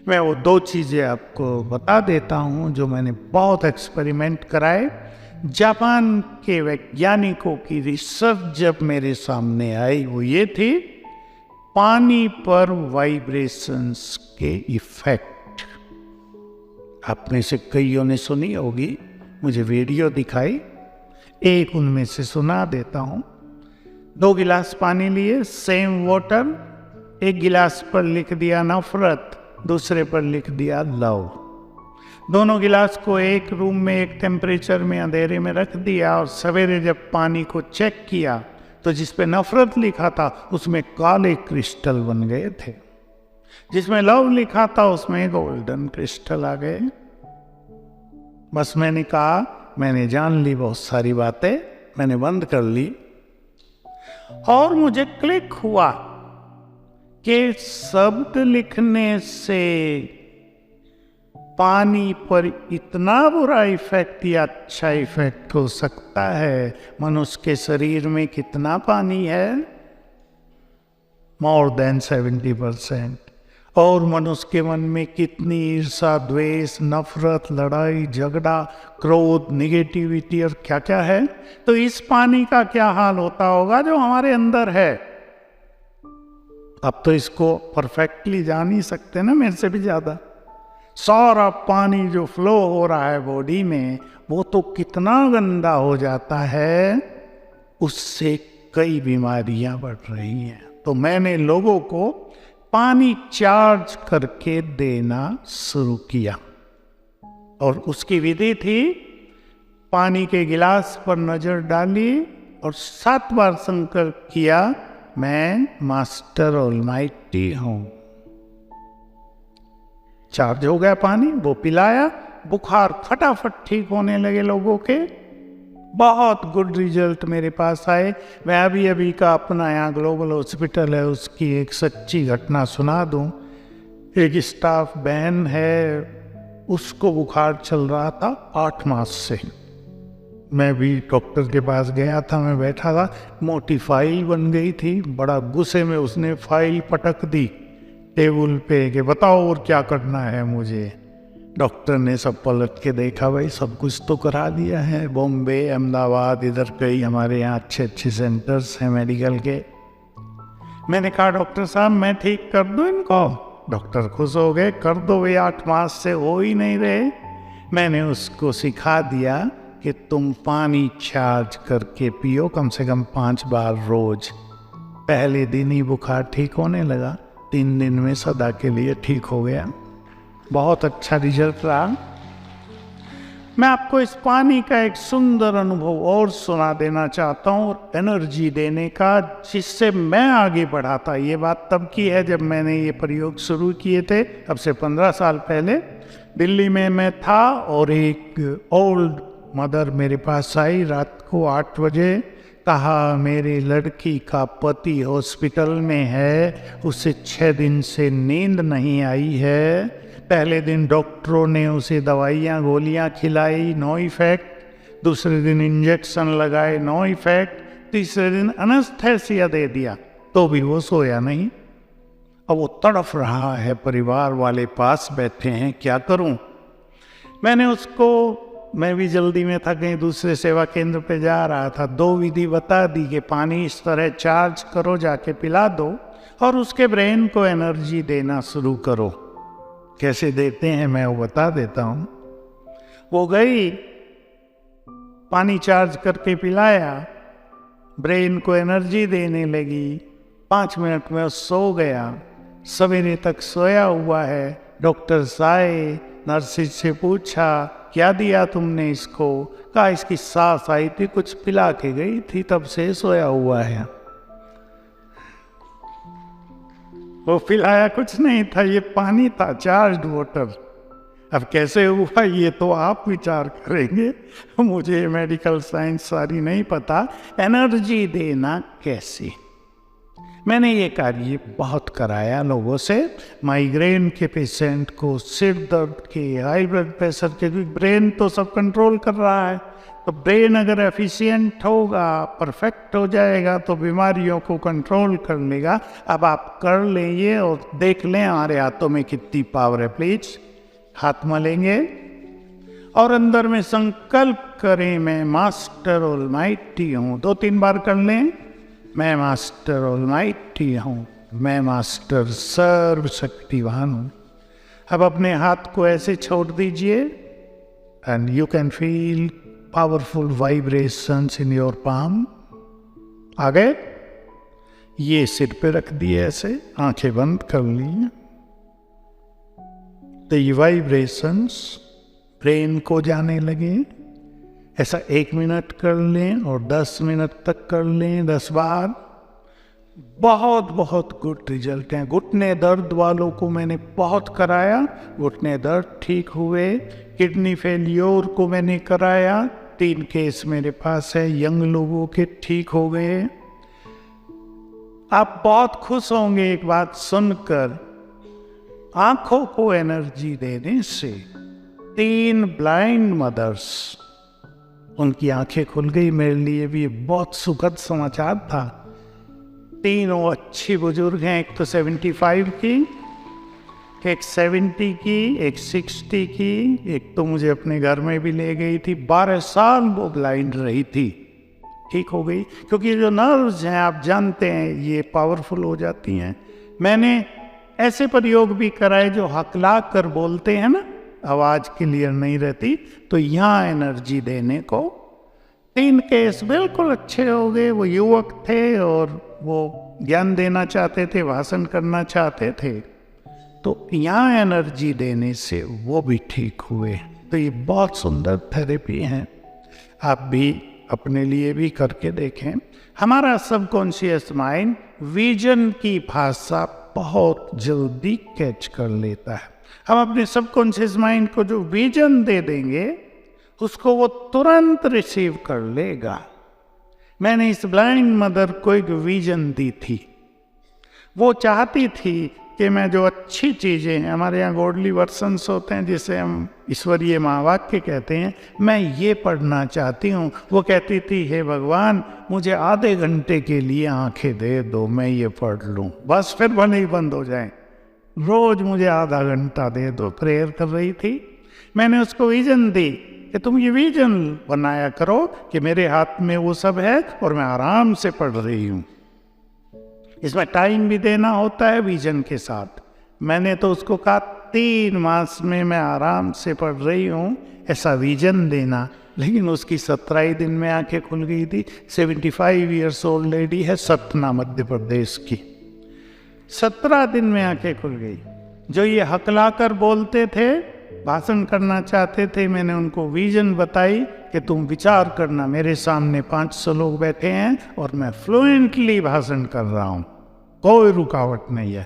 मैं वो दो चीज़ें आपको बता देता हूँ जो मैंने बहुत एक्सपेरिमेंट कराए। जापान के वैज्ञानिकों की रिसर्च जब मेरे सामने आई वो ये थी, पानी पर वाइब्रेशंस के इफेक्ट। आप में से कईयों ने सुनी होगी, मुझे वीडियो दिखाई, एक उनमें से सुना देता हूँ। 2 गिलास पानी लिए, सेम वाटर, एक गिलास पर लिख दिया नफरत, दूसरे पर लिख दिया लव। दोनों गिलास को एक रूम में एक टेम्परेचर में अंधेरे में रख दिया और सवेरे जब पानी को चेक किया तो जिस पे नफरत लिखा था उसमें काले क्रिस्टल बन गए थे, जिसमें लव लिखा था उसमें गोल्डन क्रिस्टल आ गए। बस मैंने कहा, मैंने जान ली बहुत सारी बातें, मैंने बंद कर ली और मुझे क्लिक हुआ कि शब्द लिखने से पानी पर इतना बुरा इफेक्ट या अच्छा इफेक्ट हो सकता है। मनुष्य के शरीर में कितना पानी है? More than 70%। और मनुष्य के मन में कितनी ईर्ष्या, द्वेष, नफरत, लड़ाई, झगड़ा, क्रोध, निगेटिविटी और क्या क्या है। तो इस पानी का क्या हाल होता होगा जो हमारे अंदर है। अब तो इसको परफेक्टली जान ही सकते हैं ना, मेरे से भी ज्यादा। सारा पानी जो फ्लो हो रहा है बॉडी में वो तो कितना गंदा हो जाता है, उससे कई बीमारियां बढ़ रही हैं। तो मैंने लोगों को पानी चार्ज करके देना शुरू किया और उसकी विधि थी, पानी के गिलास पर नजर डाली और 7 बार संकल्प किया, मैं मास्टर ऑलमाइटी हूं। चार्ज हो गया पानी, वो पिलाया, बुखार फटाफट ठीक होने लगे लोगों के। बहुत गुड रिजल्ट मेरे पास आए। मैं अभी का अपना यहाँ ग्लोबल हॉस्पिटल है उसकी एक सच्ची घटना सुना दूं। एक स्टाफ बहन है, उसको बुखार चल रहा था 8 मास से। मैं भी डॉक्टर के पास गया था, मैं बैठा था, मोटी फाइल बन गई थी। बड़ा गुस्से में उसने फाइल पटक दी टेबल पे कि बताओ और क्या करना है मुझे। डॉक्टर ने सब पलट के देखा, भाई सब कुछ तो करा दिया है, बॉम्बे, अहमदाबाद, इधर कई हमारे यहाँ अच्छे सेंटर्स हैं मेडिकल के। मैंने कहा डॉक्टर साहब मैं ठीक कर दूं इनको? डॉक्टर खुश हो गए, कर दो, वे 8 मास से हो ही नहीं रहे। मैंने उसको सिखा दिया कि तुम पानी चार्ज करके पियो कम से कम 5 बार रोज। पहले दिन ही बुखार ठीक होने लगा, 3 दिन में सदा के लिए ठीक हो गया। बहुत अच्छा रिजल्ट रहा। मैं आपको इस पानी का एक सुंदर अनुभव और सुना देना चाहता हूँ, और एनर्जी देने का, जिससे मैं आगे बढ़ा था। ये बात तब की है जब मैंने ये प्रयोग शुरू किए थे, अब से 15 साल पहले। दिल्ली में मैं था और एक ओल्ड मदर मेरे पास आई रात को 8 बजे। कहा मेरी लड़की का पति हॉस्पिटल में है, उसे 6 दिन से नींद नहीं आई है। पहले दिन डॉक्टरों ने उसे दवाइयाँ गोलियाँ खिलाई, नो इफेक्ट। दूसरे दिन इंजेक्शन लगाए, नो इफेक्ट। तीसरे दिन एनेस्थेसिया दे दिया तो भी वो सोया नहीं। अब वो तड़फ रहा है, परिवार वाले पास बैठे हैं, क्या करूं? मैं भी जल्दी में था, कहीं दूसरे सेवा केंद्र पे जा रहा था। 2 विधि बता दी कि पानी इस तरह चार्ज करो, जाके पिला दो, और उसके ब्रेन को एनर्जी देना शुरू करो। कैसे देते हैं मैं वो बता देता हूँ। वो गई, पानी चार्ज करके पिलाया, ब्रेन को एनर्जी देने लगी। 5 मिनट में सो गया, सवेरे तक सोया हुआ है। डॉक्टर आए, नर्सिस से पूछा क्या दिया तुमने इसको? कहा इसकी सास आई थी, कुछ पिला के गई थी, तब से सोया हुआ है। वो पिलाया कुछ नहीं था, ये पानी था, चार्ज्ड वाटर। अब कैसे हुआ ये तो आप विचार करेंगे, मुझे मेडिकल साइंस सारी नहीं पता। एनर्जी देना कैसे? मैंने ये कार्य बहुत कराया लोगों से। माइग्रेन के पेशेंट को, सिर दर्द के, हाई ब्लड प्रेशर के, क्योंकि ब्रेन तो सब कंट्रोल कर रहा है, तो ब्रेन अगर एफिशिएंट होगा, परफेक्ट हो जाएगा, तो बीमारियों को कंट्रोल कर लेगा। अब आप कर लेंगे और देख लें हमारे हाथों में कितनी पावर है। प्लीज हाथ मलेंगे और अंदर में संकल्प करें, मैं मास्टर ऑलमाइटी हूँ। 2-3 बार कर लें, मैं मास्टर ऑलमाइटी हूँ, मैं मास्टर सर्वशक्तिवान हूँ। अब अपने हाथ को ऐसे छोड़ दीजिए and you can feel powerful vibrations in your palm. आ गए? ये सिर पे रख दिए, ऐसे आंखें बंद कर ली। तो ये वाइब्रेशंस ब्रेन को जाने लगे। ऐसा 1 मिनट कर लें और 10 मिनट तक कर लें, 10 बार। बहुत बहुत गुड रिजल्ट हैं। घुटने दर्द वालों को मैंने बहुत कराया, घुटने दर्द ठीक हुए। किडनी फेलियोर को मैंने कराया, 3 केस मेरे पास है, यंग लोगों के ठीक हो गए। आप बहुत खुश होंगे एक बात सुनकर, आंखों को एनर्जी देने से 3 ब्लाइंड मदर्स, उनकी आंखें खुल गई। मेरे लिए भी बहुत सुखद समाचार था। 3 अच्छी बुजुर्ग हैं, एक तो 75 की, एक 70 की, एक 60 की, एक तो मुझे अपने घर में भी ले गई थी। 12 साल वो ब्लाइंड रही थी, ठीक हो गई। क्योंकि जो नर्व्स हैं आप जानते हैं ये पावरफुल हो जाती हैं। मैंने ऐसे प्रयोग भी कराए जो हकला कर बोलते हैं ना, आवाज क्लियर नहीं रहती, तो यहाँ एनर्जी देने को 3 केस बिल्कुल अच्छे हो गए। वो युवक थे और वो ज्ञान देना चाहते थे, भाषण करना चाहते थे, तो यहाँ एनर्जी देने से वो भी ठीक हुए। तो ये बहुत सुंदर थेरेपी है, आप भी अपने लिए भी करके देखें। हमारा सबकॉन्शियस माइंड विजन की भाषा बहुत जल्दी कैच कर लेता है। हम अपने सबकॉन्शियस माइंड को जो विजन दे देंगे उसको वो तुरंत रिसीव कर लेगा। मैंने इस ब्लाइंड मदर को एक विजन दी थी। वो चाहती थी कि मैं जो अच्छी चीज़ें हैं, हमारे यहाँ गॉडली वर्सन्स होते हैं जिसे हम ईश्वरीय महावाक्य कहते हैं, मैं ये पढ़ना चाहती हूँ। वो कहती थी, हे भगवान मुझे आधे घंटे के लिए आंखें दे दो, मैं ये पढ़ लूँ, बस फिर भले ही बंद हो जाए, रोज मुझे आधा घंटा दे दो। प्रेयर कर रही थी। मैंने उसको विजन दी कि तुम ये विजन बनाया करो कि मेरे हाथ में वो सब है और मैं आराम से पढ़ रही हूँ। इसमें टाइम भी देना होता है विजन के साथ। मैंने तो उसको कहा 3 मास में मैं आराम से पढ़ रही हूँ, ऐसा विजन देना। लेकिन उसकी 17 दिन में आंखें खुल गई थी। 75 ईयर्स ओल्ड लेडी है, सतना मध्य प्रदेश की। 17 दिन में आंखें खुल गई। जो ये हकलाकर बोलते थे, भाषण करना चाहते थे, मैंने उनको विजन बताई कि तुम विचार करना, मेरे सामने 500 लोग बैठे हैं और मैं फ्लुएंटली भाषण कर रहा हूँ, कोई रुकावट नहीं है।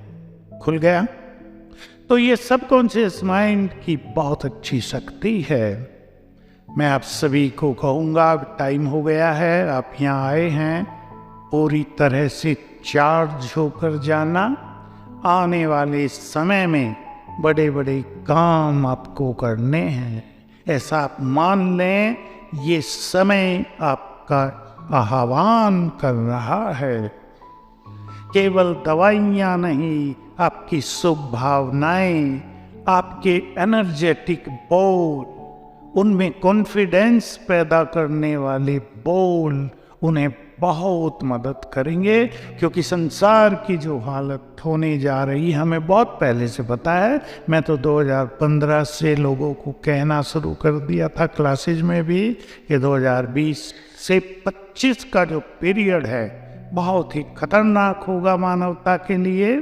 खुल गया। तो ये सबकॉन्शियस माइंड की बहुत अच्छी शक्ति है। मैं आप सभी को कहूँगा, टाइम हो गया है, आप यहाँ आए हैं, पूरी तरह से चार्ज होकर जाना। आने वाले समय में बड़े बड़े काम आपको करने हैं, ऐसा आप मान लें। ये समय आपका आह्वान कर रहा है। केवल दवाइयाँ नहीं, आपकी शुभ भावनाएं, आपके एनर्जेटिक बोल, उनमें कॉन्फिडेंस पैदा करने वाले बोल उन्हें बहुत मदद करेंगे। क्योंकि संसार की जो हालत होने जा रही हमें बहुत पहले से पता है। मैं तो 2015 से लोगों को कहना शुरू कर दिया था क्लासेज में भी कि 2020 से 25 का जो पीरियड है बहुत ही खतरनाक होगा मानवता के लिए।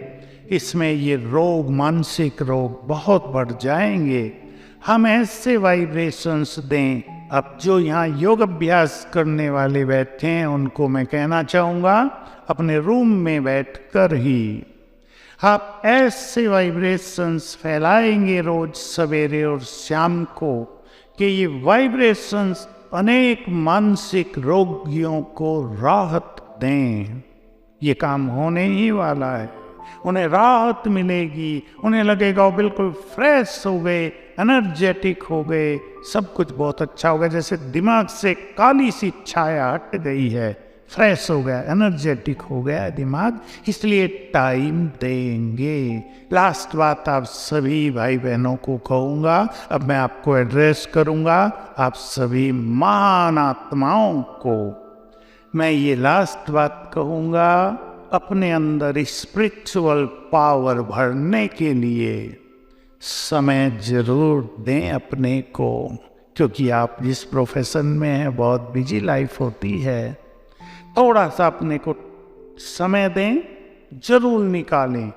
इसमें ये रोग, मानसिक रोग बहुत बढ़ जाएंगे। हम ऐसे वाइब्रेशंस दें। अब जो यहाँ योग अभ्यास करने वाले बैठे हैं उनको मैं कहना चाहूँगा, अपने रूम में बैठकर ही आप ऐसे वाइब्रेशंस फैलाएंगे रोज सवेरे और शाम को कि ये वाइब्रेशंस अनेक मानसिक रोगियों को राहत दें। ये काम होने ही वाला है। उन्हें राहत मिलेगी, उन्हें लगेगा वो बिल्कुल फ्रेश हो गए, एनर्जेटिक हो गए, सब कुछ बहुत अच्छा हो गया, जैसे दिमाग से काली सी छाया हट गई है, फ्रेश हो गया, एनर्जेटिक हो गया दिमाग। इसलिए टाइम देंगे। लास्ट बात आप सभी भाई बहनों को कहूँगा, अब मैं आपको एड्रेस करूँगा, आप सभी महान आत्माओं को मैं ये लास्ट बात कहूँगा, अपने अंदर स्पिरिचुअल पावर भरने के लिए समय जरूर दें अपने को, क्योंकि आप जिस प्रोफेशन में हैं बहुत बिजी लाइफ होती है। थोड़ा सा अपने को समय दें, जरूर निकालें,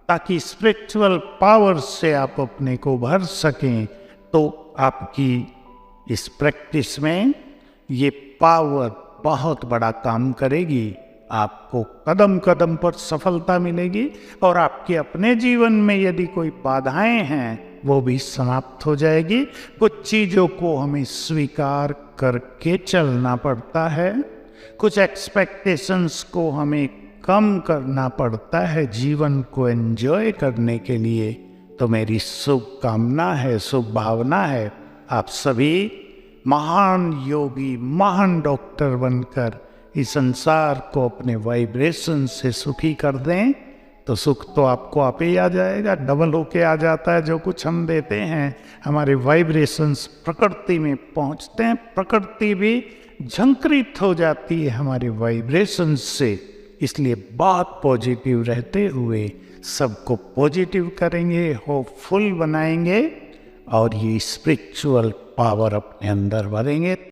ताकि स्पिरिचुअल पावर से आप अपने को भर सकें। तो आपकी इस प्रैक्टिस में ये पावर बहुत बड़ा काम करेगी, आपको कदम कदम पर सफलता मिलेगी, और आपके अपने जीवन में यदि कोई बाधाएं हैं वो भी समाप्त हो जाएगी। कुछ चीज़ों को हमें स्वीकार करके चलना पड़ता है, कुछ एक्सपेक्टेशंस को हमें कम करना पड़ता है जीवन को एंजॉय करने के लिए। तो मेरी शुभकामना है, शुभ भावना है, आप सभी महान योगी, महान डॉक्टर बनकर इस संसार को अपने वाइब्रेशन से सुखी कर दें। तो सुख तो आपको आप ही आ जाएगा, डबल होके आ जाता है। जो कुछ हम देते हैं, हमारे वाइब्रेशंस प्रकृति में पहुंचते हैं, प्रकृति भी झंकृत हो जाती है हमारे वाइब्रेशंस से। इसलिए बहुत पॉजिटिव रहते हुए सबको पॉजिटिव करेंगे, होपफुल बनाएंगे, और ये स्पिरिचुअल पावर अपने अंदर भरेंगे।